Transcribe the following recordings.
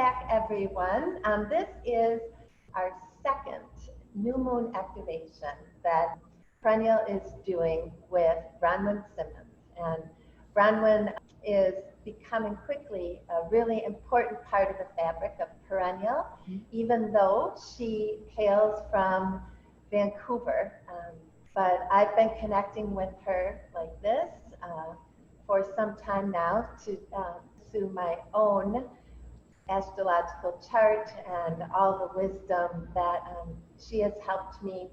back, everyone. This is our second new moon activation that Perennial is doing with Bronwyn Simmons. And Bronwyn is becoming quickly a really important part of the fabric of Perennial, even though she hails from Vancouver. But I've been connecting with her like this for some time now to pursue my own astrological chart and all the wisdom that she has helped me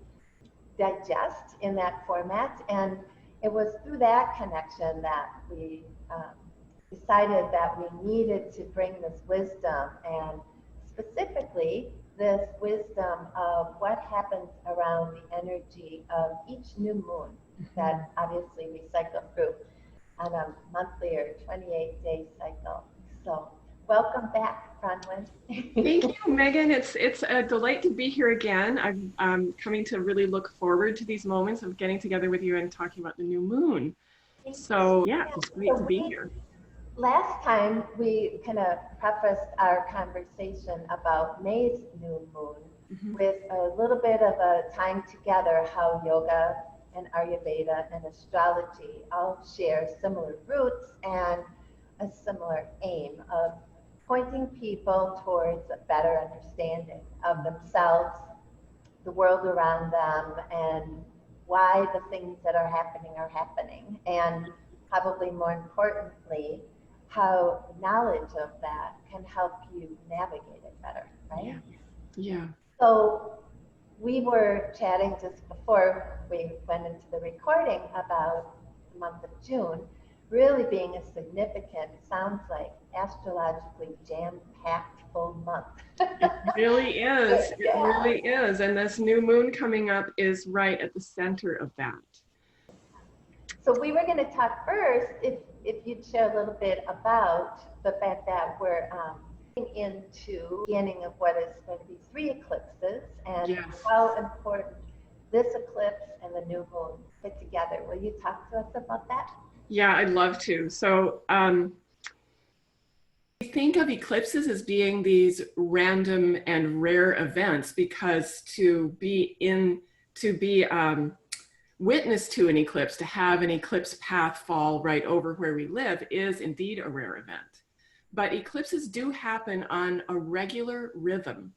digest in that format. And it was through that connection that we decided that we needed to bring this wisdom, and specifically this wisdom of what happens around the energy of each new moon that obviously we cycle through on a monthly or 28-day cycle. So welcome back, Bronwyn. Thank you, Megan. It's a delight to be here again. I'm coming to really look forward to these moments of getting together with you and talking about the new moon. So yeah, it's great to be here. Last time we kind of prefaced our conversation about May's new moon with a little bit of a time together how yoga and Ayurveda and astrology all share similar roots and a similar aim of pointing people towards a better understanding of themselves, the world around them, and why the things that are happening, and probably more importantly, how knowledge of that can help you navigate it better, right? Yeah. So we were chatting just before we went into the recording about the month of June really being a significant, sounds like, astrologically jam-packed full month. It really is. It really is. And this new moon coming up is right at the center of that. So we were going to talk first, if you'd share a little bit about the fact that we're into the beginning of what is going to be 3 eclipses, and how important this eclipse and the new moon fit together. Will you talk to us about that? Yeah, I'd love to. So we think of eclipses as being these random and rare events because to be witness to an eclipse, to have an eclipse path fall right over where we live is indeed a rare event. But eclipses do happen on a regular rhythm,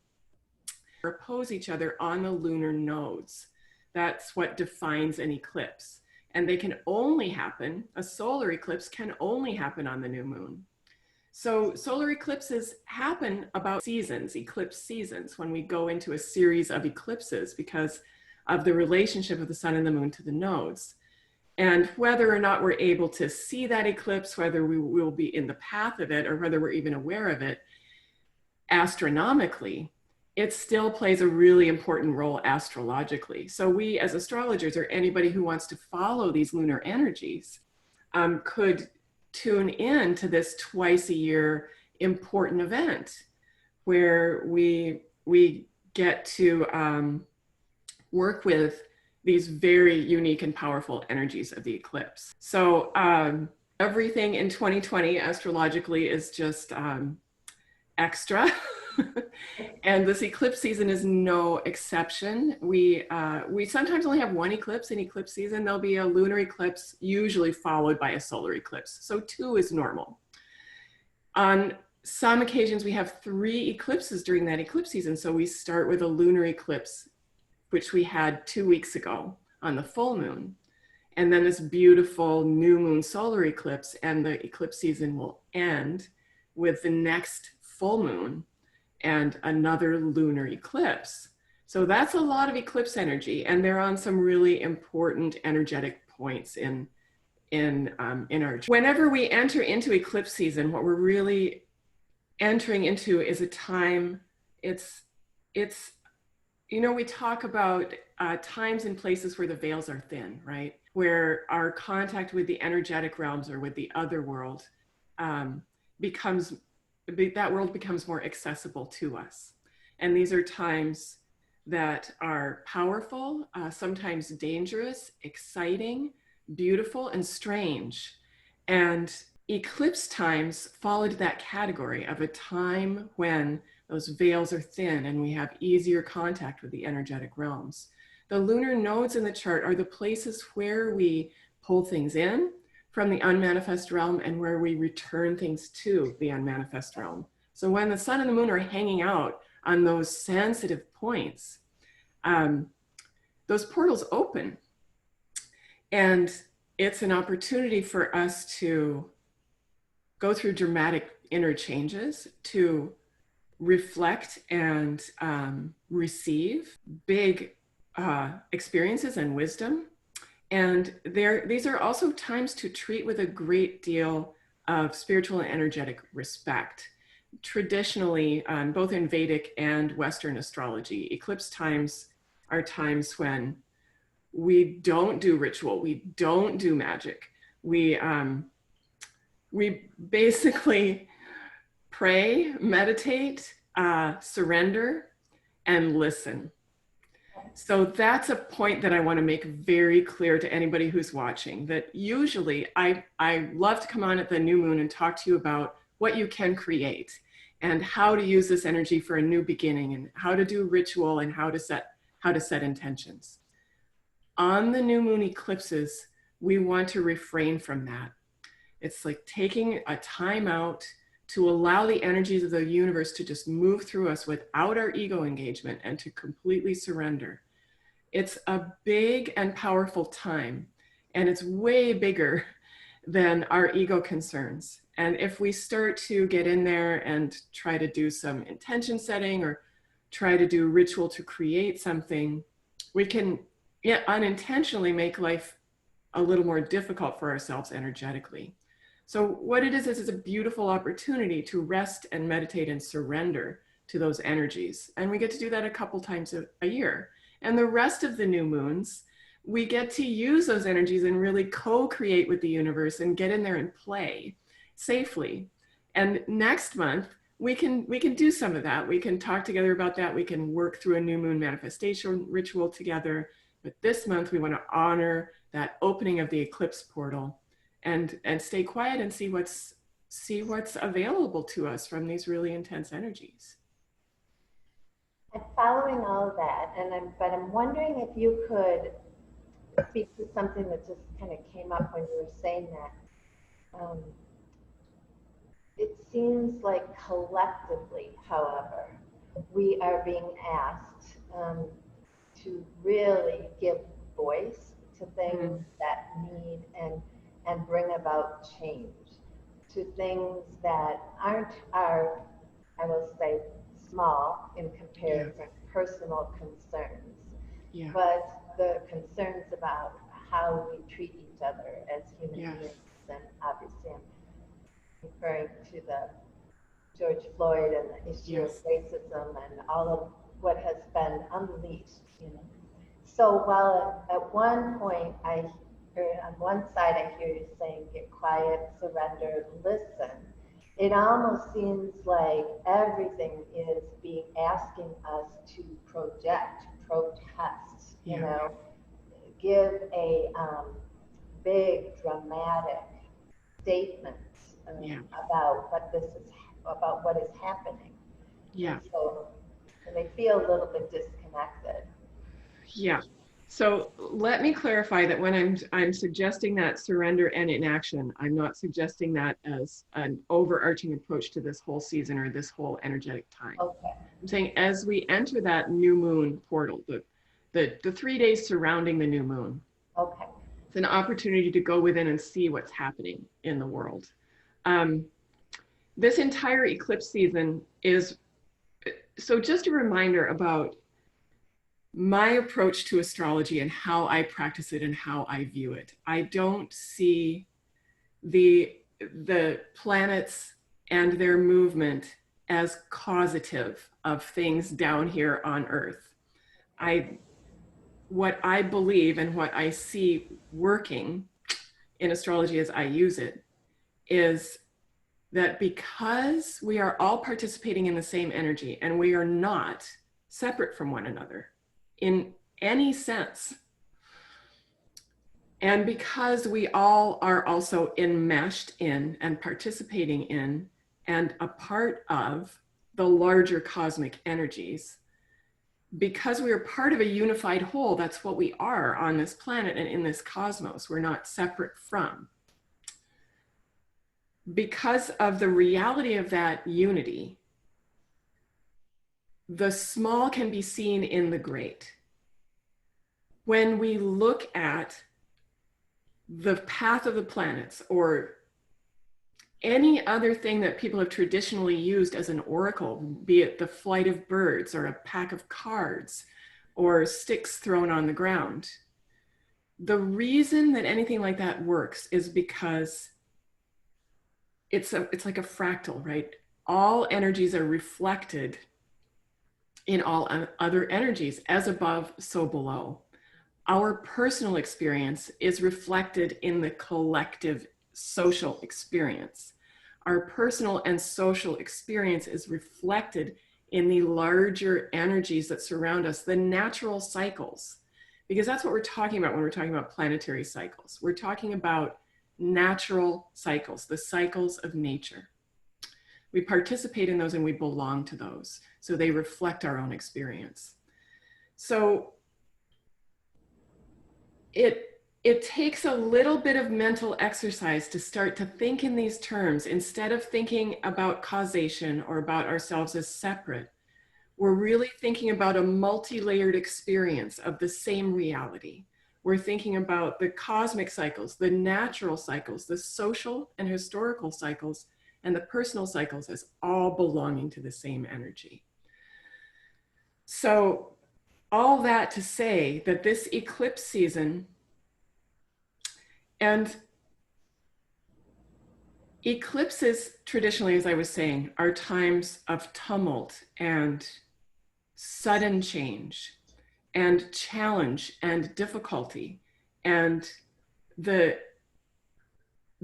oppose each other on the lunar nodes. That's what defines an eclipse. And they can only happen, a solar eclipse can only happen on the new moon. So solar eclipses happen about seasons, eclipse seasons, when we go into a series of eclipses because of the relationship of the sun and the moon to the nodes. And whether or not we're able to see that eclipse, whether we will be in the path of it, or whether we're even aware of it, astronomically, it still plays a really important role astrologically. So we as astrologers, or anybody who wants to follow these lunar energies, could tune in to this twice a year important event where we get to work with these very unique and powerful energies of the eclipse. So everything in 2020 astrologically is just extra. And this eclipse season is no exception. We sometimes only have 1 eclipse in eclipse season. There'll be a lunar eclipse, usually followed by a solar eclipse. So 2 is normal. On some occasions, we have 3 eclipses during that eclipse season. So we start with a lunar eclipse, which we had 2 weeks ago on the full moon. And then this beautiful new moon solar eclipse, and the eclipse season will end with the next full moon and another lunar eclipse. So that's a lot of eclipse energy, and they're on some really important energetic points in our chart. Whenever we enter into eclipse season, what we're really entering into is a time, it's you know, we talk about times and places where the veils are thin, right? Where our contact with the energetic realms or with the other world that world becomes more accessible to us. And these are times that are powerful, sometimes dangerous, exciting, beautiful, and strange. And eclipse times fall into that category of a time when those veils are thin and we have easier contact with the energetic realms. The lunar nodes in the chart are the places where we pull things in from the unmanifest realm and where we return things to the unmanifest realm. So when the sun and the moon are hanging out on those sensitive points, those portals open. And it's an opportunity for us to go through dramatic inner changes, to reflect and receive big experiences and wisdom. And these are also times to treat with a great deal of spiritual and energetic respect. Traditionally, both in Vedic and Western astrology, eclipse times are times when we don't do ritual, we don't do magic. We basically pray, meditate, surrender, and listen. So that's a point that I want to make very clear to anybody who's watching, that usually I love to come on at the new moon and talk to you about what you can create and how to use this energy for a new beginning and how to do ritual and how to set intentions. On the new moon eclipses, we want to refrain from that. It's like taking a time out to allow the energies of the universe to just move through us without our ego engagement and to completely surrender. It's a big and powerful time, and it's way bigger than our ego concerns. And if we start to get in there and try to do some intention setting or try to do ritual to create something, we can unintentionally make life a little more difficult for ourselves energetically. So what it is a beautiful opportunity to rest and meditate and surrender to those energies. And we get to do that a couple times a year. And the rest of the new moons, we get to use those energies and really co-create with the universe and get in there and play safely. And next month, we can do some of that. We can talk together about that. We can work through a new moon manifestation ritual together. But this month, we want to honor that opening of the eclipse portal and stay quiet and see what's available to us from these really intense energies. I'm following all of that, but I'm wondering if you could speak to something that just kind of came up when you were saying that. It seems like collectively, however, we are being asked to really give voice to things that need and bring about change, to things that aren't our, I will say, small in comparison, personal concerns, but the concerns about how we treat each other as human beings. And obviously I'm referring to the George Floyd and the issue of racism and all of what has been unleashed, So while at one point on one side I hear you saying get quiet, surrender, listen, it almost seems like everything is asking us to project, protest, give a big dramatic statement about what is happening. And so they feel a little bit disconnected. Yeah. So let me clarify that when I'm suggesting that surrender and inaction, I'm not suggesting that as an overarching approach to this whole season or this whole energetic time. Okay. I'm saying as we enter that new moon portal, the 3 days surrounding the new moon. Okay. It's an opportunity to go within and see what's happening in the world. This entire eclipse season is, so just a reminder about my approach to astrology and how I practice it and how I view it. I don't see the planets and their movement as causative of things down here on Earth. What I believe and what I see working in astrology as I use it is that because we are all participating in the same energy and we are not separate from one another in any sense, And because we all are also enmeshed in and participating in and a part of the larger cosmic energies, because we are part of a unified whole, that's what we are on this planet and in this cosmos. We're not separate from. Because of the reality of that unity, the small can be seen in the great. When we look at the path of the planets or any other thing that people have traditionally used as an oracle, be it the flight of birds or a pack of cards or sticks thrown on the ground, the reason that anything like that works is because it's like a fractal, right? All energies are reflected in all other energies, as above, so below. Our personal experience is reflected in the collective social experience. Our personal and social experience is reflected in the larger energies that surround us, the natural cycles, because that's what we're talking about when we're talking about planetary cycles. We're talking about natural cycles, the cycles of nature. We participate in those and we belong to those. So they reflect our own experience. So it takes a little bit of mental exercise to start to think in these terms. Instead of thinking about causation or about ourselves as separate, we're really thinking about a multi-layered experience of the same reality. We're thinking about the cosmic cycles, the natural cycles, the social and historical cycles, and the personal cycles as all belonging to the same energy. So all that to say that this eclipse season, and eclipses traditionally, as I was saying, are times of tumult and sudden change and challenge and difficulty and the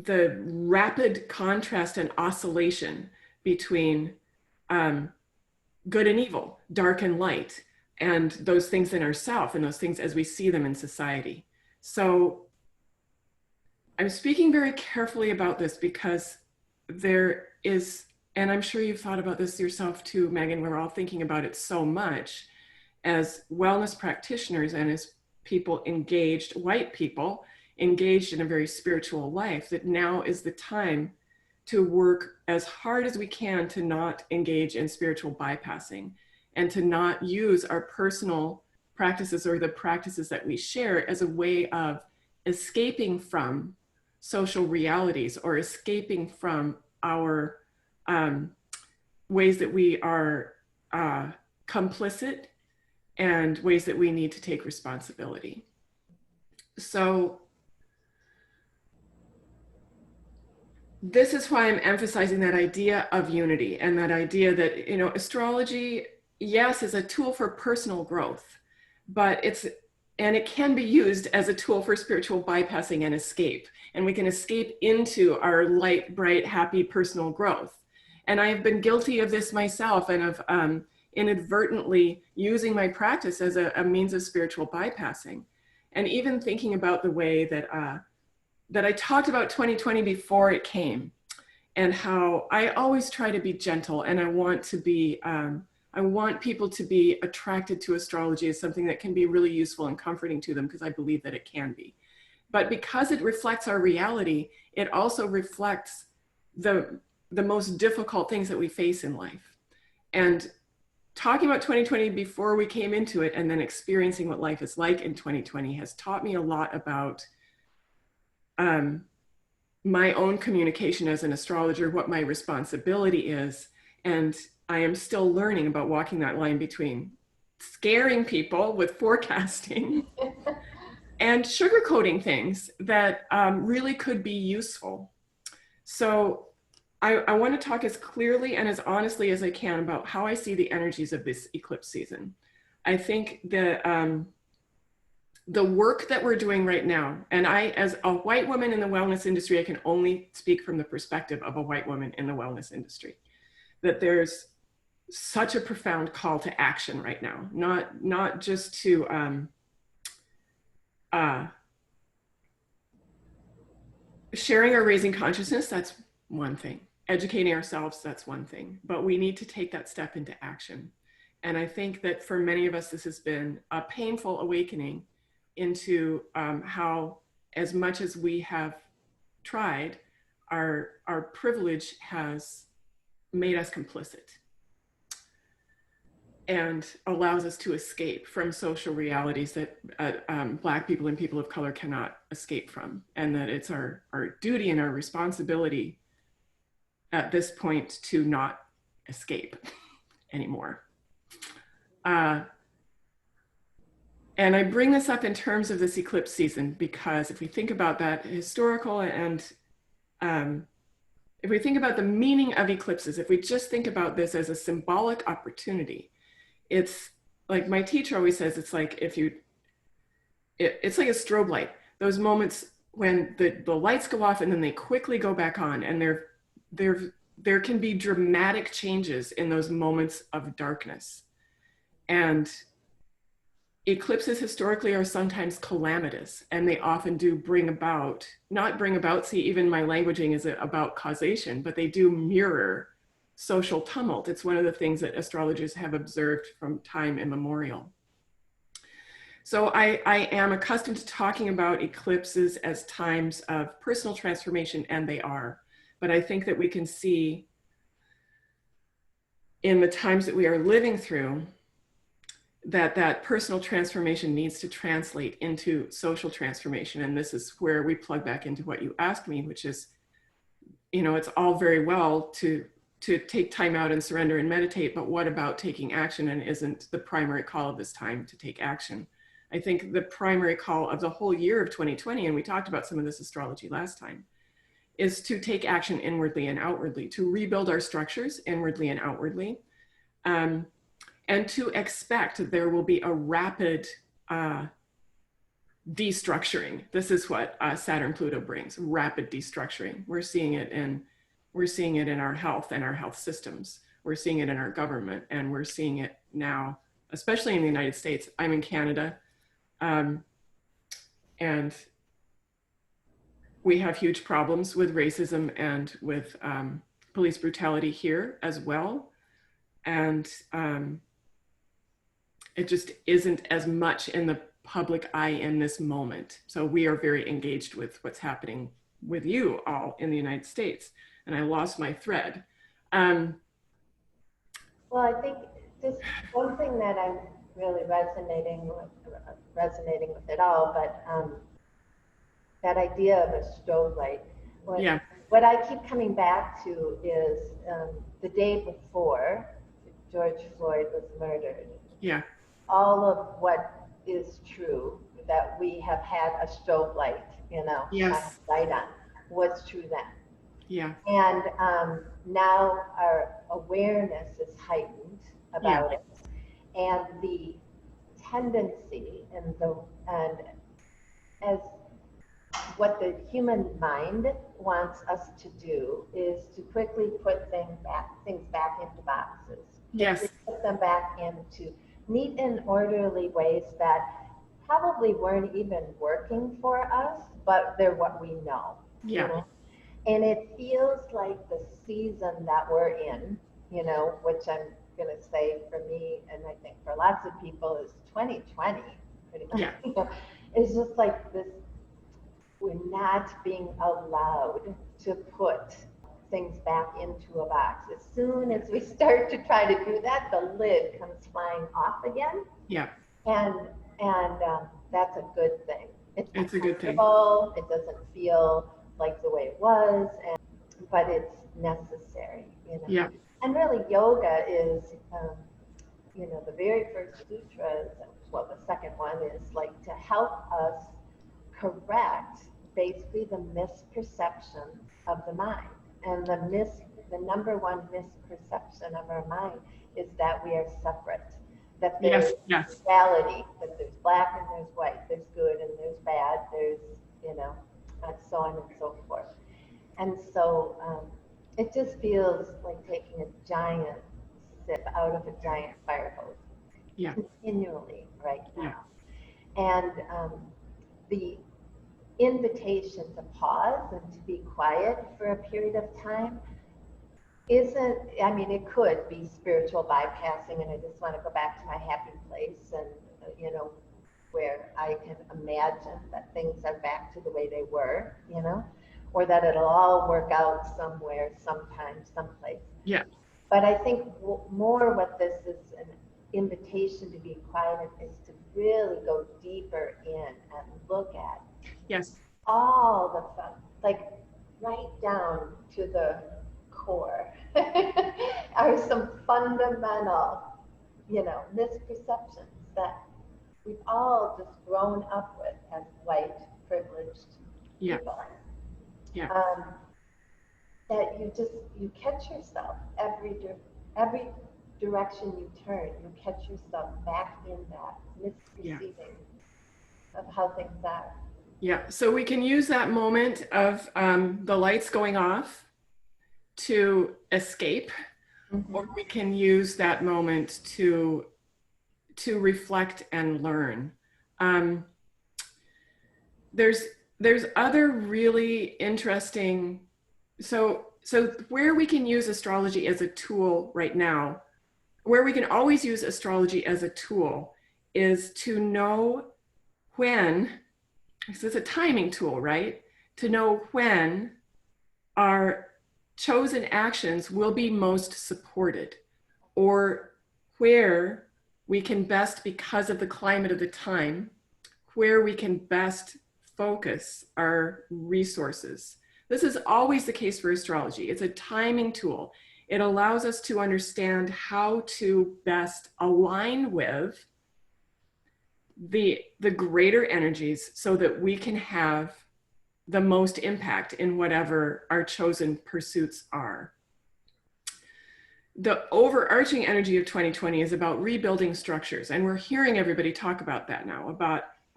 rapid contrast and oscillation between good and evil, dark and light, and those things in ourself and those things as we see them in society. So I'm speaking very carefully about this because there is, and I'm sure you've thought about this yourself too, Megan, we're all thinking about it so much as wellness practitioners and as people engaged, white people engaged in a very spiritual life, that now is the time to work as hard as we can to not engage in spiritual bypassing and to not use our personal practices or the practices that we share as a way of escaping from social realities or escaping from our ways that we are complicit and ways that we need to take responsibility. So this is why I'm emphasizing that idea of unity and that idea that, you know, astrology, yes, is a tool for personal growth, but it can be used as a tool for spiritual bypassing and escape. And we can escape into our light, bright, happy personal growth. And I have been guilty of this myself and of inadvertently using my practice as a means of spiritual bypassing. And even thinking about the way that I talked about 2020 before it came, and how I always try to be gentle, and I want to be, I want people to be attracted to astrology as something that can be really useful and comforting to them, because I believe that it can be. But because it reflects our reality, it also reflects the most difficult things that we face in life. And talking about 2020 before we came into it, and then experiencing what life is like in 2020 has taught me a lot about my own communication as an astrologer, what my responsibility is. And I am still learning about walking that line between scaring people with forecasting and sugarcoating things that really could be useful. So I want to talk as clearly and as honestly as I can about how I see the energies of this eclipse season. I think the work that we're doing right now, and I, as a white woman in the wellness industry, I can only speak from the perspective of a white woman in the wellness industry, that there's such a profound call to action right now, not just to sharing or raising consciousness, that's one thing. Educating ourselves, that's one thing. But we need to take that step into action. And I think that for many of us, this has been a painful awakening into how, as much as we have tried, our privilege has made us complicit and allows us to escape from social realities that Black people and people of color cannot escape from. And that it's our duty and our responsibility at this point to not escape anymore. And I bring this up in terms of this eclipse season because if we think about that historical and if we think about the meaning of eclipses, if we just think about this as a symbolic opportunity, it's like my teacher always says, it's like it's like a strobe light. Those moments when the lights go off and then they quickly go back on, and there can be dramatic changes in those moments of darkness. And eclipses historically are sometimes calamitous, and they often do not bring about, see, even my languaging is about causation, but they do mirror social tumult. It's one of the things that astrologers have observed from time immemorial. So I am accustomed to talking about eclipses as times of personal transformation, and they are. But I think that we can see in the times that we are living through that personal transformation needs to translate into social transformation. And this is where we plug back into what you asked me, which is, it's all very well to take time out and surrender and meditate, but what about taking action? And isn't the primary call of this time to take action? I think the primary call of the whole year of 2020, and we talked about some of this astrology last time, is to take action inwardly and outwardly, to rebuild our structures inwardly and outwardly, and to expect that there will be a rapid destructuring. This is what Saturn Pluto brings, rapid destructuring. We're seeing it in our health and our health systems. We're seeing it in our government, and we're seeing it now, especially in the United States. I'm in Canada, and we have huge problems with racism and with police brutality here as well. And it just isn't as much in the public eye in this moment. So we are very engaged with what's happening with you all in the United States. And I lost my thread. Well, I think just one thing that I'm really resonating with it all, but that idea of a strobe light. What I keep coming back to is the day before George Floyd was murdered. Yeah. All of what is true that we have had a strobe light, yes, light on, was true then. Yeah. And now our awareness is heightened about it, and the tendency and as what the human mind wants us to do is to quickly put things back into boxes. Yes. Put them back into neat and orderly ways that probably weren't even working for us, but they're what we know. Yeah. And it feels like the season that we're in, which I'm going to say for me, and I think for lots of people, is 2020. Pretty much. Yeah. It's just like this, we're not being allowed to put things back into a box. As soon as we start to try to do that, the lid comes flying off again. Yeah. And that's a good thing. It's a good thing. It doesn't feel like the way it was, but it's necessary. Yeah. And really, yoga is, the very first sutra, well, the second one is like to help us correct basically the misperception of the mind. And the number one misperception of our mind is that we are separate, that there's reality, that there's black and there's white, there's good and there's bad, there's, and so on and so forth. And so it just feels like taking a giant sip out of a giant fire hose. Yeah. Continually right now. And the invitation to pause and to be quiet for a period of time isn't, I mean, it could be spiritual bypassing, and I just want to go back to my happy place and, you know, where I can imagine that things are back to the way they were, you know, or that it'll all work out somewhere, sometime, someplace. Yeah. But I think more what this is an invitation to be quiet is to really go deeper in and look at Yes. all the fun, like right down to the core are some fundamental, you know, misperceptions that we've all just grown up with as white privileged people. Yeah. That you catch yourself every direction you turn, you catch yourself back in that misperceiving of how things are. Yeah, so we can use that moment of the lights going off to escape, or we can use that moment to reflect and learn. There's other really interesting, so where we can use astrology as a tool right now, where we can always use astrology as a tool, is to know when, because it's a timing tool, right? To know when our chosen actions will be most supported, or where we can best, because of the climate of the time, where we can best focus our resources. This is always the case for astrology. It's a timing tool. It allows us to understand how to best align with the greater energies so that we can have the most impact in whatever our chosen pursuits are. The overarching energy of 2020 is about rebuilding structures, and we're hearing everybody talk about that now,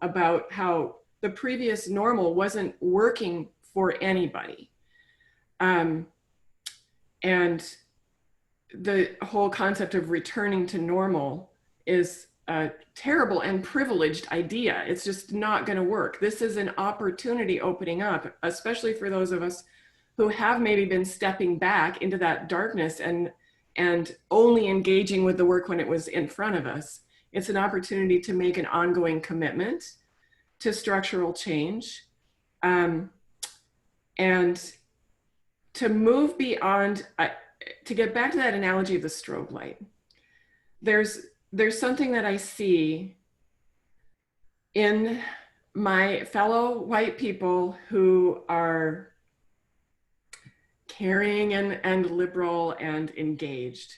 about how the previous normal wasn't working for anybody. And the whole concept of returning to normal is a terrible and privileged idea. It's just not going to work. This is an opportunity opening up, especially for those of us who have maybe been stepping back into that darkness and only engaging with the work when it was in front of us. It's an opportunity to make an ongoing commitment to structural change, and to move beyond, to get back to that analogy of the strobe light. There's something that I see in my fellow white people who are caring and liberal and engaged,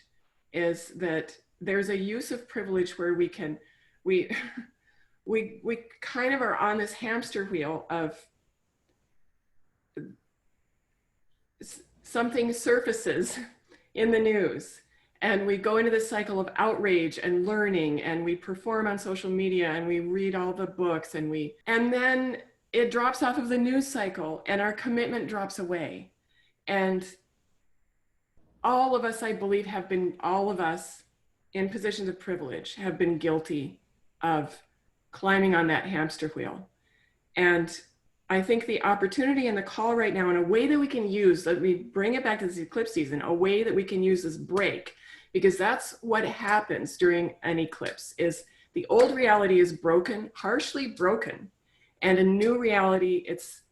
is that there's a use of privilege where we kind of are on this hamster wheel of something surfaces in the news, and we go into this cycle of outrage and learning, and we perform on social media, and we read all the books, and then it drops off of the news cycle, and our commitment drops away. And all of us, I believe, all of us in positions of privilege have been guilty of climbing on that hamster wheel. And I think the opportunity and the call right now, in a way that we can use, that we bring it back to this eclipse season, a way that we can use this break, because that's what happens during an eclipse, is the old reality is broken, harshly broken, and a new reality, it's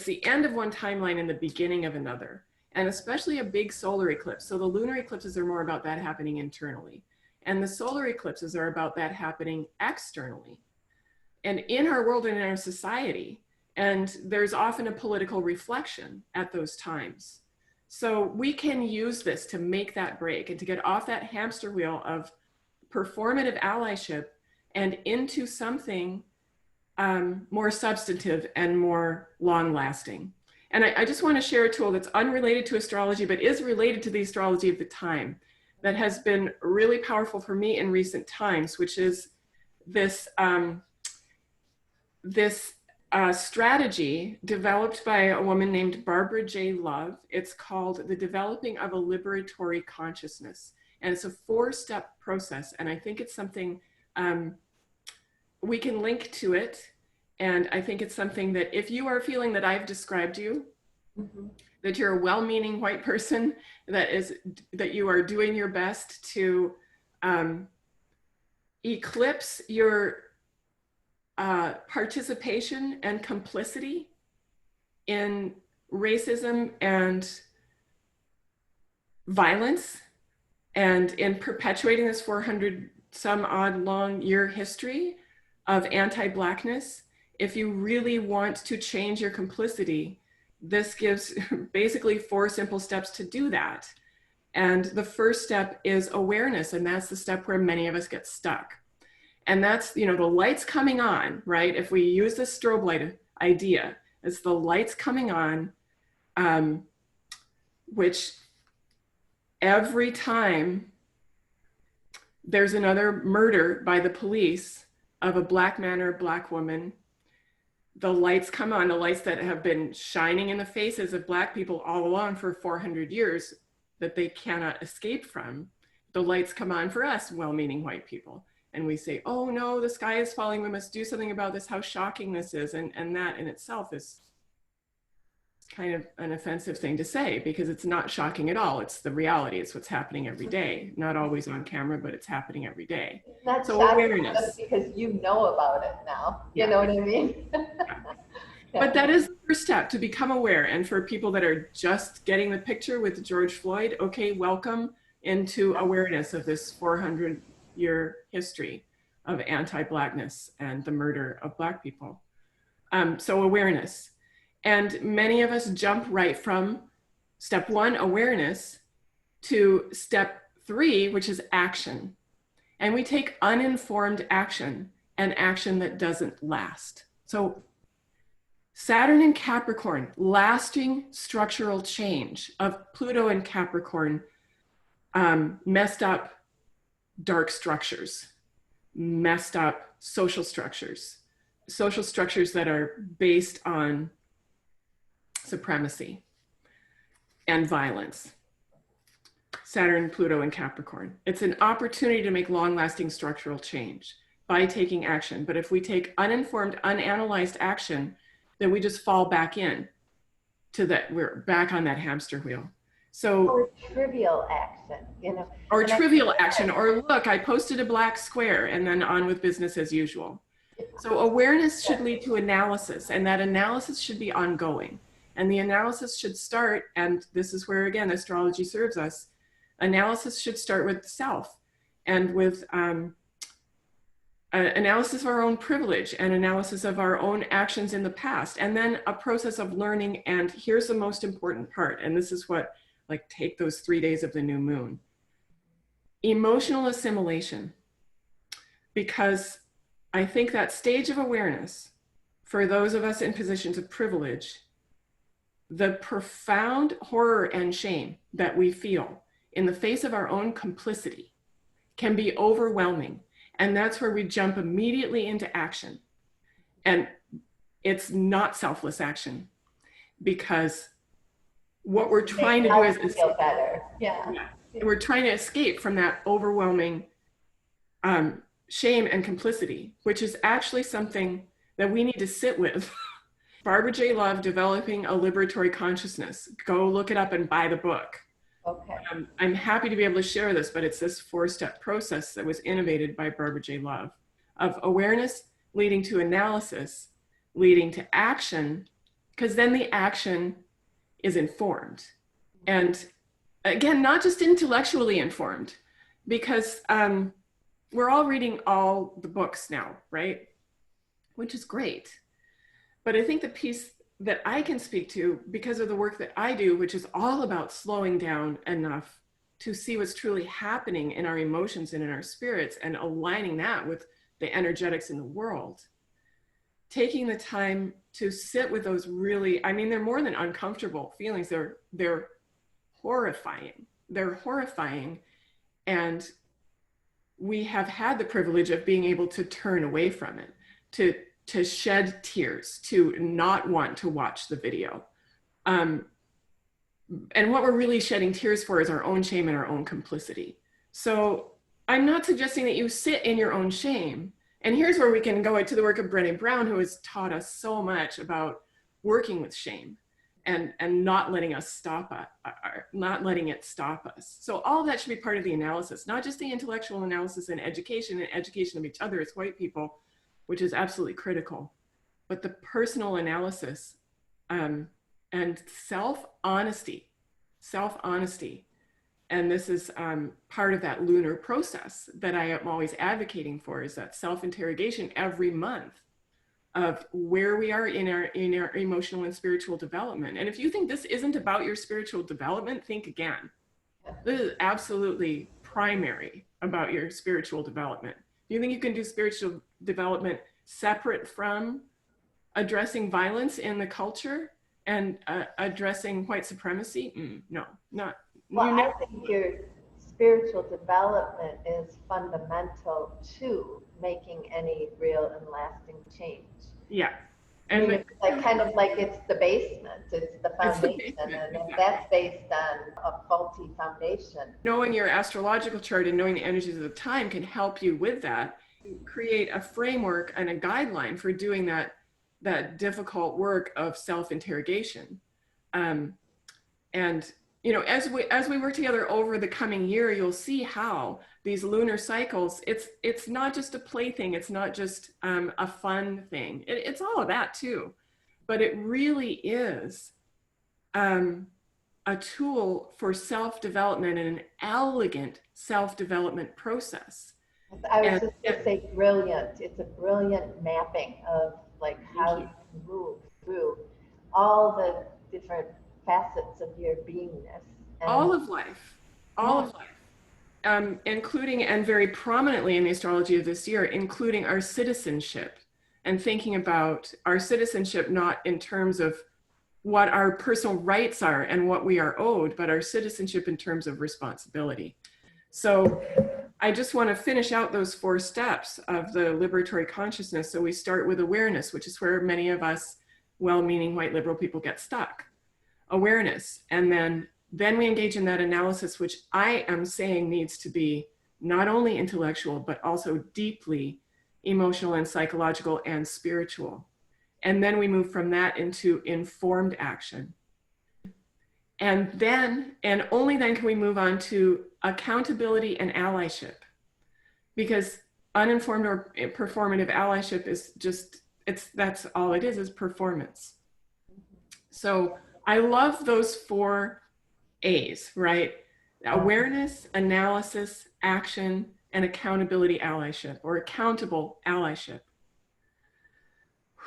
the end of one timeline and the beginning of another, and especially a big solar eclipse. So the lunar eclipses are more about that happening internally, and the solar eclipses are about that happening externally, and in our world and in our society. And there's often a political reflection at those times. So we can use this to make that break and to get off that hamster wheel of performative allyship and into something more substantive and more long lasting. And I just want to share a tool that's unrelated to astrology, but is related to the astrology of the time, that has been really powerful for me in recent times, which is this, strategy developed by a woman named Barbara J. Love. It's called The Developing of a Liberatory Consciousness. And it's a 4-step process. And I think it's something we can link to it. And I think it's something that if you are feeling that I've described you, Mm-hmm. that you're a well-meaning white person, that you are doing your best to eclipse your participation and complicity in racism and violence, and in perpetuating this 400 some odd long year history of anti-Blackness. If you really want to change your complicity, this gives basically 4 simple steps to do that. And the first step is awareness, and that's the step where many of us get stuck. And that's, you know, the lights coming on, right? If we use the strobe light idea, it's the lights coming on, which every time there's another murder by the police of a Black man or a Black woman, the lights come on, the lights that have been shining in the faces of Black people all along for 400 years that they cannot escape from. The lights come on for us, well-meaning white people. And we say, oh no, the sky is falling, we must do something about this, how shocking this is. And that in itself is kind of an offensive thing to say, because it's not shocking at all. It's the reality. It's what's happening every day. Not always on camera, but it's happening every day. That's so awareness. Just because you know about it now. You know what I mean? Yeah. But that is the first step, to become aware. And for people that are just getting the picture with George Floyd, okay, welcome into awareness of this 400-year history of anti-Blackness and the murder of Black people. So awareness. And many of us jump right from step 1, awareness, to step 3, which is action. And we take uninformed action, and action that doesn't last. So Saturn in Capricorn, lasting structural change of Pluto in Capricorn, messed up dark structures, messed up social structures that are based on supremacy and violence. Saturn, Pluto, and Capricorn. It's an opportunity to make long-lasting structural change by taking action. But if we take uninformed, unanalyzed action, then we just fall back in to that, we're back on that hamster wheel. So, or trivial action, you know. Or trivial action, or look, I posted a black square, and then on with business as usual. So awareness should lead to analysis, and that analysis should be ongoing. And the analysis should start, and this is where, again, astrology serves us. Analysis should start with self, and with analysis of our own privilege and analysis of our own actions in the past, and then a process of learning. And here's the most important part, and this is what, like, take those 3 days of the new moon. Emotional assimilation. Because I think that stage of awareness, for those of us in positions of privilege, the profound horror and shame that we feel in the face of our own complicity can be overwhelming. And that's where we jump immediately into action. And it's not selfless action, because what we're trying to do is feel better. Yeah. We're trying to escape from that overwhelming shame and complicity, which is actually something that we need to sit with. Barbara J. Love, Developing a Liberatory Consciousness. Go look it up and buy the book. Okay. I'm happy to be able to share this, but it's this 4-step process that was innovated by Barbara J. Love, of awareness leading to analysis, leading to action, because then the action is informed. And again, not just intellectually informed, because we're all reading all the books now, right? Which is great. But I think the piece that I can speak to, because of the work that I do, which is all about slowing down enough to see what's truly happening in our emotions and in our spirits, and aligning that with the energetics in the world, taking the time to sit with those really, I mean, they're more than uncomfortable feelings. They're horrifying. They're horrifying. And we have had the privilege of being able to turn away from it, to shed tears, to not want to watch the video. And what we're really shedding tears for is our own shame and our own complicity. So I'm not suggesting that you sit in your own shame, And here's where we can go into the work of Brené Brown, who has taught us so much about working with shame and not letting us not letting it stop us. So all of that should be part of the analysis, not just the intellectual analysis and education of each other as white people, which is absolutely critical, but the personal analysis and self-honesty. And this is part of that lunar process that I am always advocating for, is that self-interrogation every month of where we are in our emotional and spiritual development. And if you think this isn't about your spiritual development, think again. This is absolutely primary about your spiritual development. Do you think you can do spiritual development separate from addressing violence in the culture and addressing white supremacy? No, not. Well, I think your spiritual development is fundamental to making any real and lasting change. Yeah. And I mean, it's like kind of like it's the basement, it's the foundation, and exactly. If that's based on a faulty foundation. Knowing your astrological chart and knowing the energies of the time can help you with that. Create a framework and a guideline for doing that difficult work of self-interrogation. And you know, as we work together over the coming year, you'll see how these lunar cycles, it's not just a plaything, it's not just a fun thing. It's all of that too, but it really is a tool for self-development and an elegant self-development process. I was just going to say brilliant. It's a brilliant mapping of like how you can move through all the different facets of your beingness. All of life, including, and very prominently in the astrology of this year, including our citizenship, and thinking about our citizenship not in terms of what our personal rights are and what we are owed, but our citizenship in terms of responsibility. So I just want to finish out those 4 steps of the liberatory consciousness. So we start with awareness, which is where many of us well-meaning white liberal people get stuck. Awareness. And then we engage in that analysis, which I am saying needs to be not only intellectual, but also deeply emotional and psychological and spiritual. And then we move from that into informed action. And then, and only then, can we move on to accountability and allyship. Because uninformed or performative allyship is just, that's all it is performance. So I love those 4 A's, right? Awareness, analysis, action, and accountability allyship, or accountable allyship.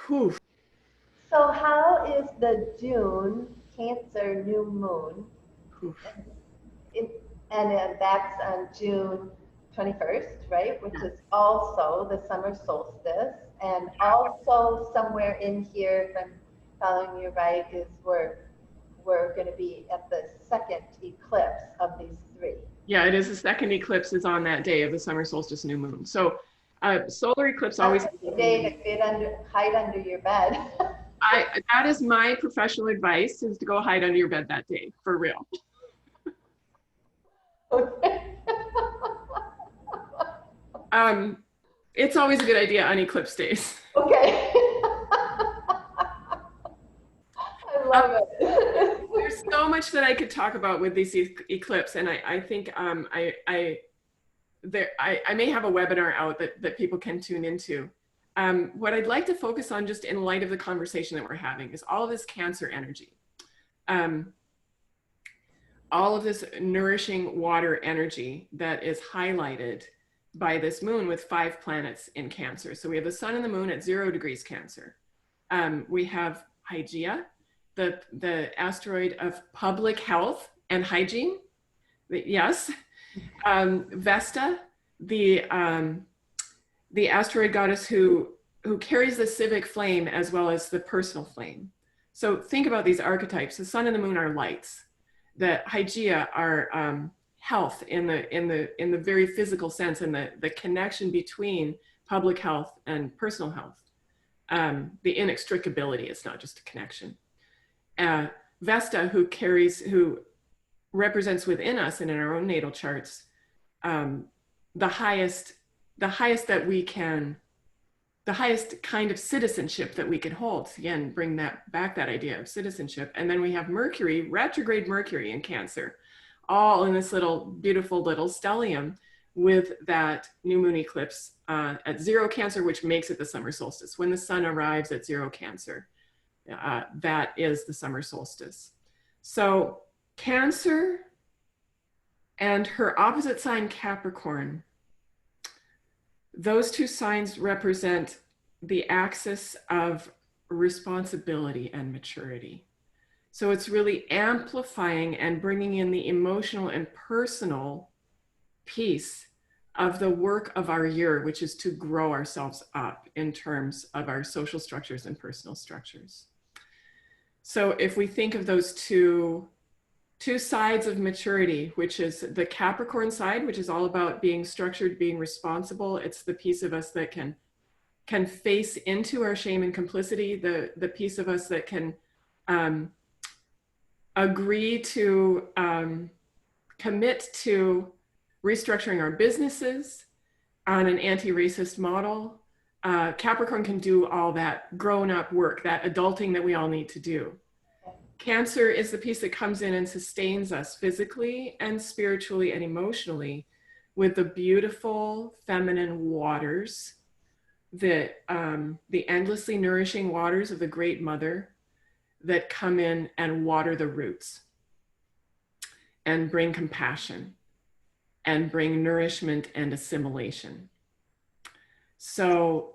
Whew. So how is the June Cancer new moon? And that's on June 21st, right? Which is also the summer solstice. And also somewhere in here, if I'm following you right, is we're going to be at the second eclipse of these 3. Yeah, it is. The second eclipse is on that day of the summer solstice new moon. So solar eclipse always. The day to hide under your bed. That is my professional advice, is to go hide under your bed that day, for real. Okay. It's always a good idea on eclipse days. Okay. I love it. There's so much that I could talk about with these eclipse, and I think I may have a webinar out that people can tune into. What I'd like to focus on, just in light of the conversation that we're having, is all of this Cancer energy. All of this nourishing water energy that is highlighted by this moon with 5 planets in Cancer. So we have the sun and the moon at 0 degrees Cancer. We have Hygeia, the asteroid of public health and hygiene. Yes. Vesta, the asteroid goddess who carries the civic flame as well as the personal flame. So think about these archetypes. The sun and the moon are lights. The Hygeia are health in the very physical sense, and the connection between public health and personal health. The inextricability, it's not just a connection. Vesta, who represents within us and in our own natal charts, the highest that we can the highest kind of citizenship that we could hold. Again, bring that back, that idea of citizenship. And then we have Mercury, retrograde Mercury in Cancer, all in this little beautiful little stellium with that new moon eclipse at 0 Cancer, which makes it the summer solstice. When the sun arrives at 0 Cancer, that is the summer solstice. So Cancer and her opposite sign, Capricorn, those two signs represent the axis of responsibility and maturity. So it's really amplifying and bringing in the emotional and personal piece of the work of our year, which is to grow ourselves up in terms of our social structures and personal structures. So if we think of those two sides of maturity, which is the Capricorn side, which is all about being structured, being responsible. It's the piece of us that can face into our shame and complicity, the piece of us that can agree to commit to restructuring our businesses on an anti-racist model. Capricorn can do all that grown-up work, that adulting that we all need to do. Cancer is the piece that comes in and sustains us physically and spiritually and emotionally with the beautiful feminine waters, the endlessly nourishing waters of the Great Mother that come in and water the roots and bring compassion and bring nourishment and assimilation. So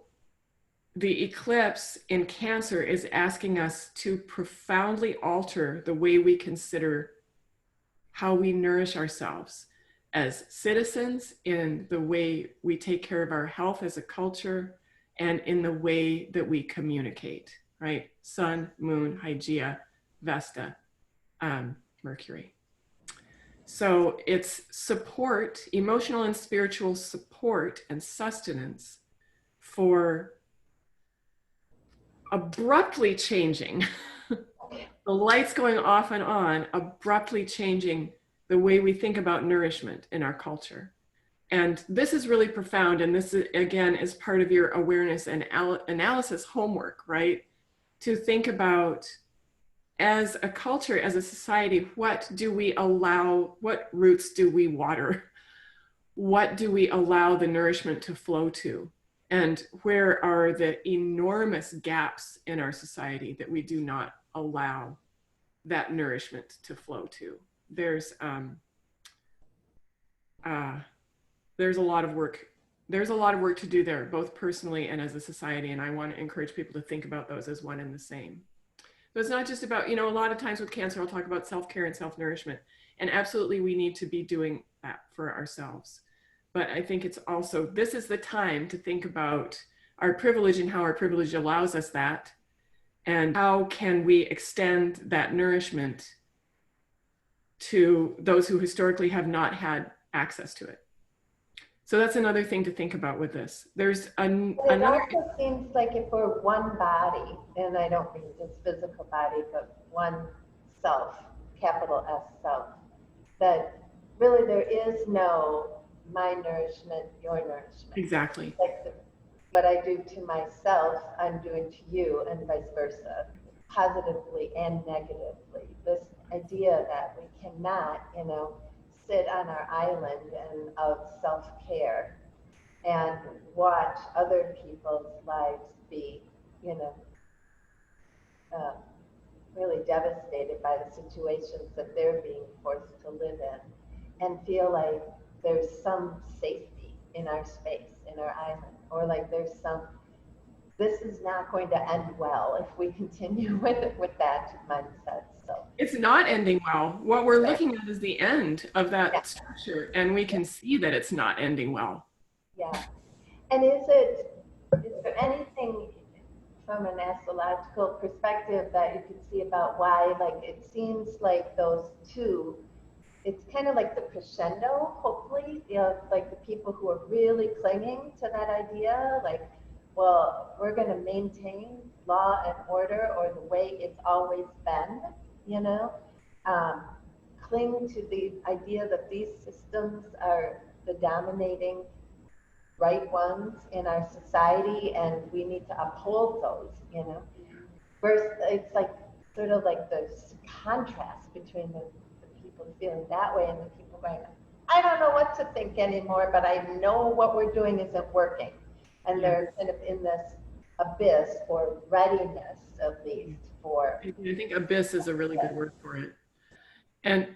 the eclipse in Cancer is asking us to profoundly alter the way we consider how we nourish ourselves as citizens, in the way we take care of our health as a culture, and in the way that we communicate, right? Sun, Moon, Hygeia, Vesta, Mercury. So it's support, emotional and spiritual support and sustenance for abruptly changing, the lights going off and on, abruptly changing the way we think about nourishment in our culture. And this is really profound. And this, again, is part of your awareness and analysis homework, right? To think about, as a culture, as a society, what do we allow, what roots do we water? What do we allow the nourishment to flow to? And where are the enormous gaps in our society that we do not allow that nourishment to flow to? There's a lot of work. There's a lot of work to do there, both personally and as a society. And I want to encourage people to think about those as one and the same. So it's not just about, a lot of times with Cancer, I'll talk about self-care and self-nourishment. And absolutely, we need to be doing that for ourselves. But I think it's also, this is the time to think about our privilege and how our privilege allows us that. And how can we extend that nourishment to those who historically have not had access to it. So that's another thing to think about with this. There's another. It also seems like if we're one body, and I don't mean just physical body, but one self, capital S self, that really there is no my nourishment, your nourishment. Exactly. Like what I do to myself, I'm doing to you, and vice versa, positively and negatively. This idea that we cannot, sit on our island and of self-care and watch other people's lives be, really devastated by the situations that they're being forced to live in, and feel like there's some safety in our space, in our island, or like this is not going to end well if we continue with that mindset. So it's not ending well. What we're looking at is the end of that structure, and we can see that it's not ending well. Yeah. And is there anything from an astrological perspective that you could see about why, like, it seems like those two, it's kind of like the crescendo, hopefully, like the people who are really clinging to that idea, like, well, we're going to maintain law and order or the way it's always been, cling to the idea that these systems are the dominating right ones in our society, and we need to uphold those, you know. Versus, it's like sort of like this contrast between the people feeling that way and the people going, I don't know what to think anymore, but I know what we're doing isn't working. And Yeah. they're kind of in this abyss or readiness, at least, for. I think abyss is a really good word for it. And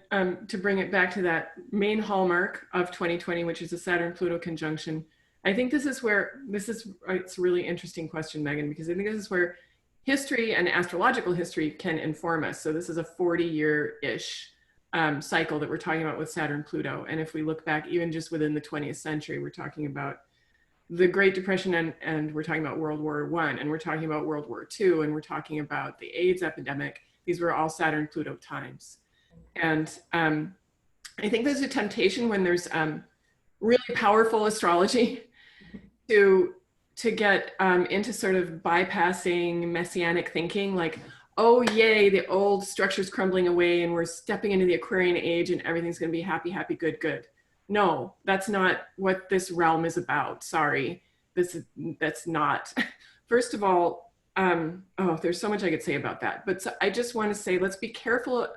to bring it back to that main hallmark of 2020, which is the Saturn-Pluto conjunction, I think this is where, it's a really interesting question, Megan, because I think this is where history and astrological history can inform us. So this is a 40-year-ish cycle that we're talking about with Saturn-Pluto. And if we look back even just within the 20th century, we're talking about the Great Depression, and we're talking about World War I, and we're talking about World War II, and we're talking about the AIDS epidemic. These were all Saturn-Pluto times. And I think there's a temptation when there's really powerful astrology to get into sort of bypassing messianic thinking, like, oh yay, the old structure's crumbling away and we're stepping into the Aquarian age and everything's going to be happy, happy, good, good. No, that's not what this realm is about. Sorry, that's not. First of all, oh, there's so much I could say about that, but I just want to say, let's be careful.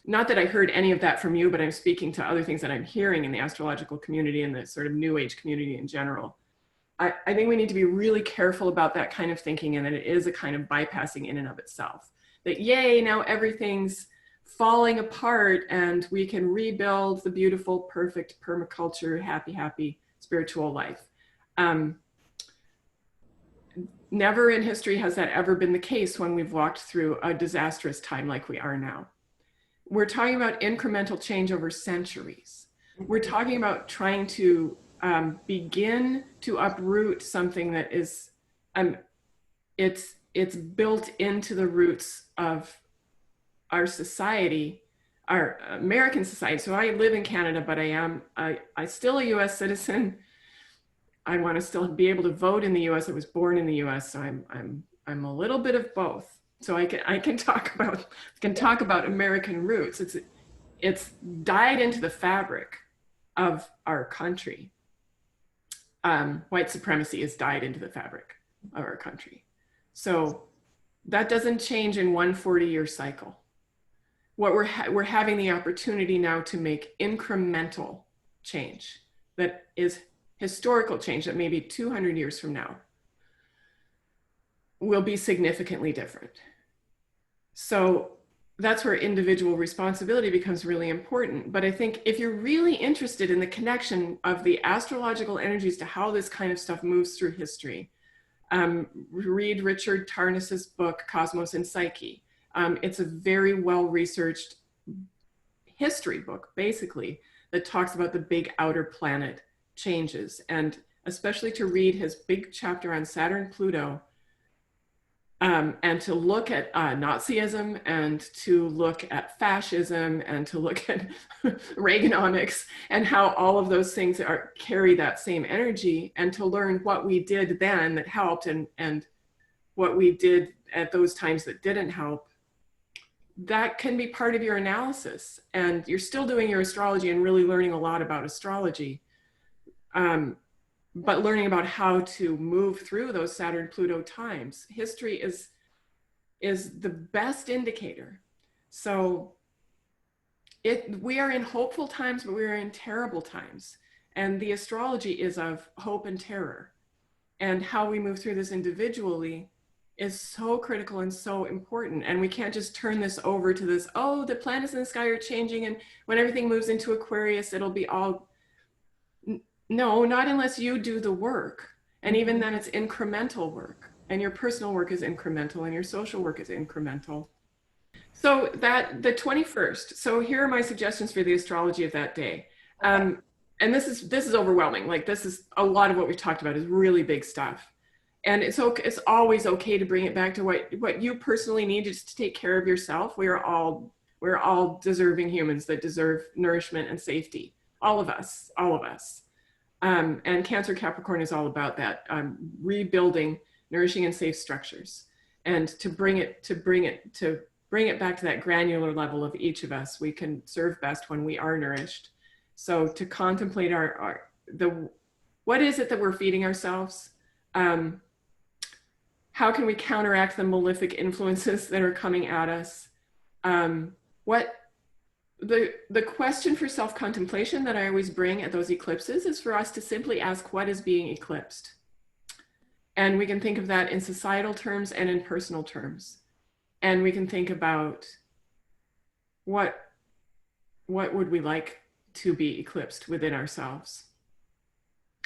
Not that I heard any of that from you, but I'm speaking to other things that I'm hearing in the astrological community and the sort of new age community in general. I think we need to be really careful about that kind of thinking, and that it is a kind of bypassing in and of itself. That yay, now everything's falling apart and we can rebuild the beautiful, perfect permaculture, happy, happy spiritual life. Never in history has that ever been the case when we've walked through a disastrous time like we are now. We're talking about incremental change over centuries. We're talking about trying to begin to uproot something that is, it's built into the roots of our society, our American society. So I live in Canada, but I still a US citizen. I want to still be able to vote in the US. I was born in the US, so I'm a little bit of both. So I can talk about American roots. It's dyed into the fabric of our country. White supremacy is dyed into the fabric of our country. So that doesn't change in one 40-year cycle. What we're having the opportunity now to make incremental change that is historical change, that maybe 200 years from now will be significantly different. So that's where individual responsibility becomes really important. But I think if you're really interested in the connection of the astrological energies to how this kind of stuff moves through history, read Richard Tarnas's book, Cosmos and Psyche. It's a very well-researched history book, basically, that talks about the big outer planet changes. And especially to read his big chapter on Saturn, Pluto, and to look at Nazism, and to look at fascism, and to look at Reaganomics, and how all of those things carry that same energy, and to learn what we did then that helped, and what we did at those times that didn't help. That can be part of your analysis, and you're still doing your astrology and really learning a lot about astrology. But learning about how to move through those Saturn-Pluto times. History is the best indicator. So we are in hopeful times, but we are in terrible times. And the astrology is of hope and terror. And how we move through this individually is so critical and so important. And we can't just turn this over to this, oh, the planets in the sky are changing, and when everything moves into Aquarius, it'll be all. No, not unless you do the work. And even then it's incremental work, and your personal work is incremental, and your social work is incremental. So that the 21st, so here are my suggestions for the astrology of that day. And this is overwhelming. Like, this is a lot of what we've talked about is really big stuff. And it's always okay to bring it back to what you personally need just to take care of yourself. We're all deserving humans that deserve nourishment and safety. All of us. And Cancer Capricorn is all about that, rebuilding, nourishing and safe structures, and to bring it back to that granular level of each of us. We can serve best when we are nourished. So to contemplate what is it that we're feeding ourselves? How can we counteract the malefic influences that are coming at us? What the question for self-contemplation that I always bring at those eclipses is for us to simply ask, what is being eclipsed? And we can think of that in societal terms and in personal terms. And we can think about what would we like to be eclipsed within ourselves?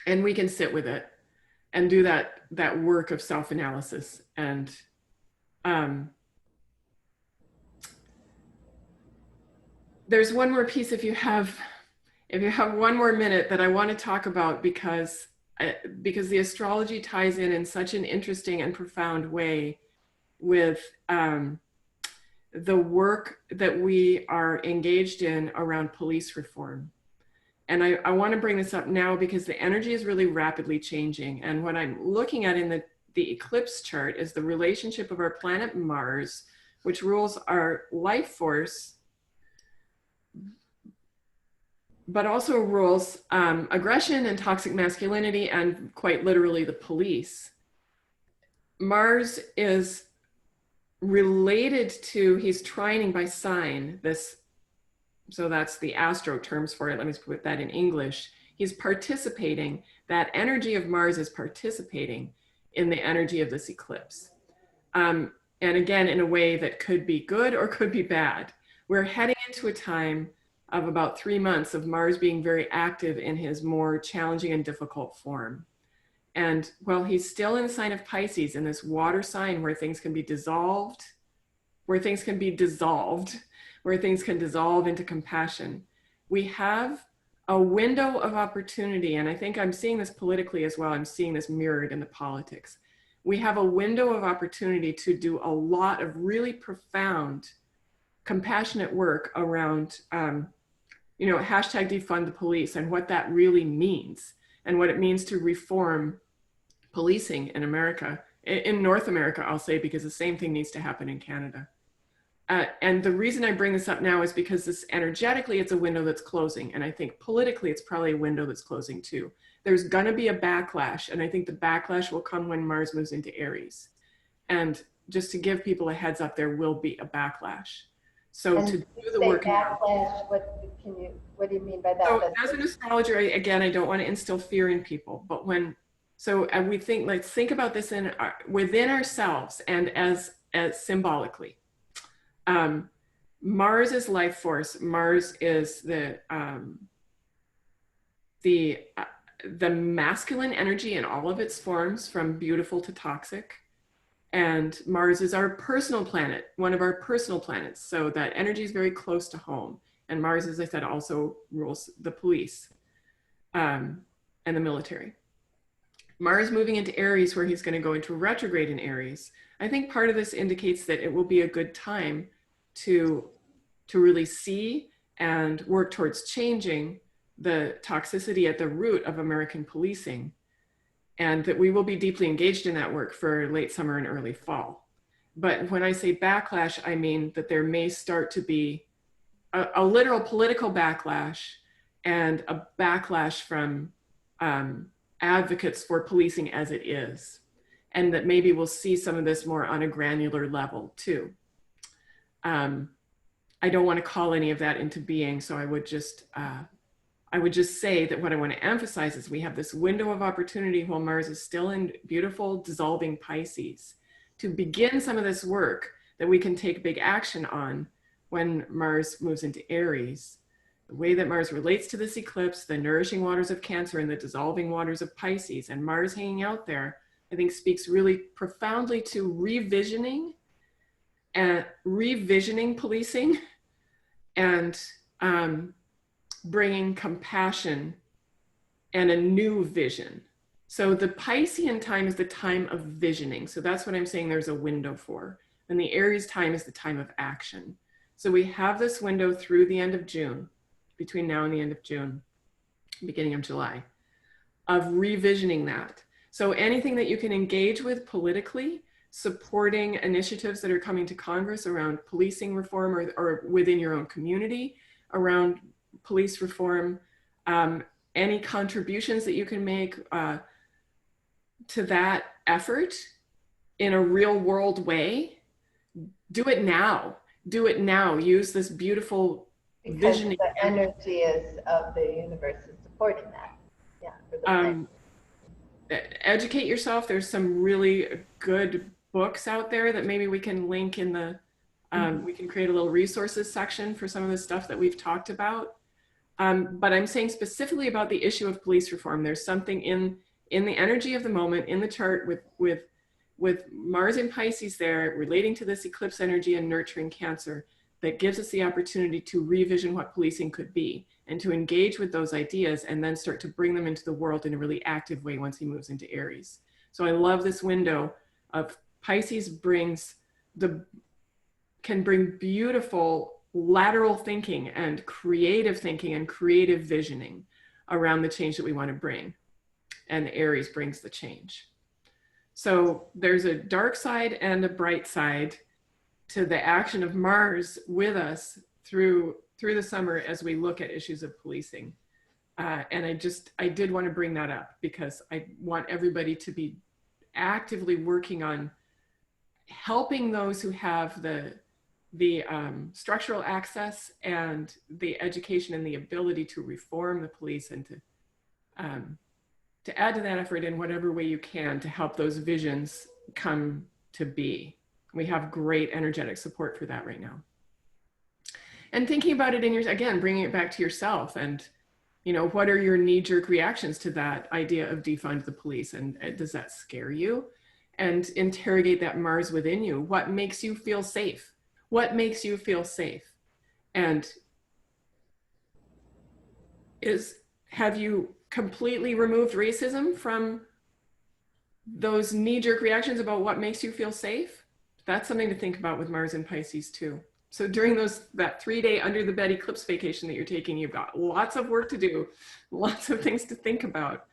And we can sit with it and do that work of self-analysis. And there's one more piece, if you have one more minute, that I want to talk about, because the astrology ties in such an interesting and profound way with the work that we are engaged in around police reform. And I want to bring this up now because the energy is really rapidly changing. And what I'm looking at in the eclipse chart is the relationship of our planet Mars, which rules our life force, but also rules aggression and toxic masculinity, and quite literally the police. Mars is related to, he's trining by sign, this, so that's the astro terms for it. Let me put that in English. He's participating, that energy of Mars is participating in the energy of this eclipse. And again, in a way that could be good or could be bad. We're heading into a time of about 3 months of Mars being very active in his more challenging and difficult form. And while he's still in the sign of Pisces, in this water sign where things can be dissolved, where things can dissolve into compassion, we have a window of opportunity. And I think I'm seeing this politically as well. I'm seeing this mirrored in the politics. We have a window of opportunity to do a lot of really profound, compassionate work around, hashtag defund the police, and what that really means, and what it means to reform policing in America, in North America, I'll say, because the same thing needs to happen in Canada. And the reason I bring this up now is because this energetically, it's a window that's closing. And I think politically, it's probably a window that's closing too. There's gonna be a backlash. And I think the backlash will come when Mars moves into Aries. And just to give people a heads up, there will be a backlash. So and to do the work backlash, what do you mean by that? So as an astrologer, again, I don't want to instill fear in people, but we think, let's think about this within ourselves and as symbolically. Mars is life force. Mars is the masculine energy in all of its forms, from beautiful to toxic. And Mars is our personal planet, one of our personal planets. So that energy is very close to home. And Mars, as I said, also rules the police and the military. Mars moving into Aries, where he's going to go into retrograde in Aries. I think part of this indicates that it will be a good time to really see and work towards changing the toxicity at the root of American policing, and that we will be deeply engaged in that work for late summer and early fall. But when I say backlash, I mean that there may start to be a literal political backlash and a backlash from advocates for policing as it is. And that maybe we'll see some of this more on a granular level too. I don't want to call any of that into being, so I would just say that what I want to emphasize is we have this window of opportunity while Mars is still in beautiful dissolving Pisces to begin some of this work that we can take big action on when Mars moves into Aries. The way that Mars relates to this eclipse, the nourishing waters of Cancer and the dissolving waters of Pisces, and Mars hanging out there, I think speaks really profoundly to revisioning policing and bringing compassion and a new vision. So the Piscean time is the time of visioning. So that's what I'm saying there's a window for. And the Aries time is the time of action. So we have this window through the end of June, between now and the end of June, beginning of July, of revisioning that. So anything that you can engage with politically, supporting initiatives that are coming to Congress around policing reform, or within your own community around police reform, any contributions that you can make to that effort in a real world way, do it now. Do it now. Use this beautiful Because visioning. the energy is of the universe is supporting that. Yeah. For the Educate yourself. There's some really good books out there that maybe we can link in the, we can create a little resources section for some of the stuff that we've talked about. But I'm saying specifically about the issue of police reform. There's something in the energy of the moment in the chart with Mars in Pisces there relating to this eclipse energy and nurturing Cancer that gives us the opportunity to revision what policing could be and to engage with those ideas and then start to bring them into the world in a really active way once he moves into Aries. So I love this window of Pisces can bring beautiful lateral thinking and creative visioning around the change that we want to bring. And Aries brings the change. So there's a dark side and a bright side to the action of Mars with us through the summer as we look at issues of policing. And I did want to bring that up because I want everybody to be actively working on helping those who have the structural access and the education and the ability to reform the police and to add to that effort in whatever way you can to help those visions come to be. We have great energetic support for that right now. And thinking about it again, bringing it back to yourself and, what are your knee-jerk reactions to that idea of defund the police? And does that scare you? And interrogate that Mars within you. What makes you feel safe? What makes you feel safe? And have you completely removed racism from those knee-jerk reactions about what makes you feel safe? That's something to think about with Mars in Pisces too. So during that 3-day under the bed eclipse vacation that you're taking, you've got lots of work to do, lots of things to think about.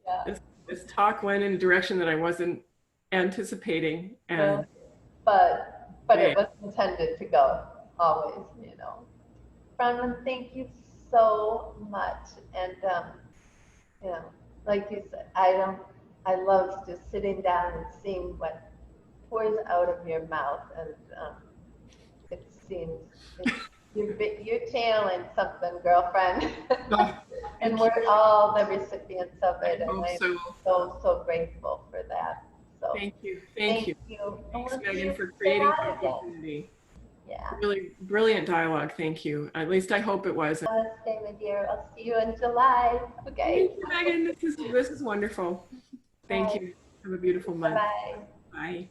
Yeah. This talk went in a direction that I wasn't anticipating. And but it was intended to go always, Bronwyn, thank you so much. And like you said, I love just sitting down and seeing what pours out of your mouth, and it seems you're channeling something, girlfriend. And we're all the recipients of it, and I'm so grateful for that. So thank you. Thanks, Megan, for creating the opportunity. Yeah. Really brilliant dialogue. Thank you. At least I hope it was. Stay my dear. I'll see you in July. Okay. Thank you, Megan. This is wonderful. Thank you. Have a beautiful month. Bye. Bye.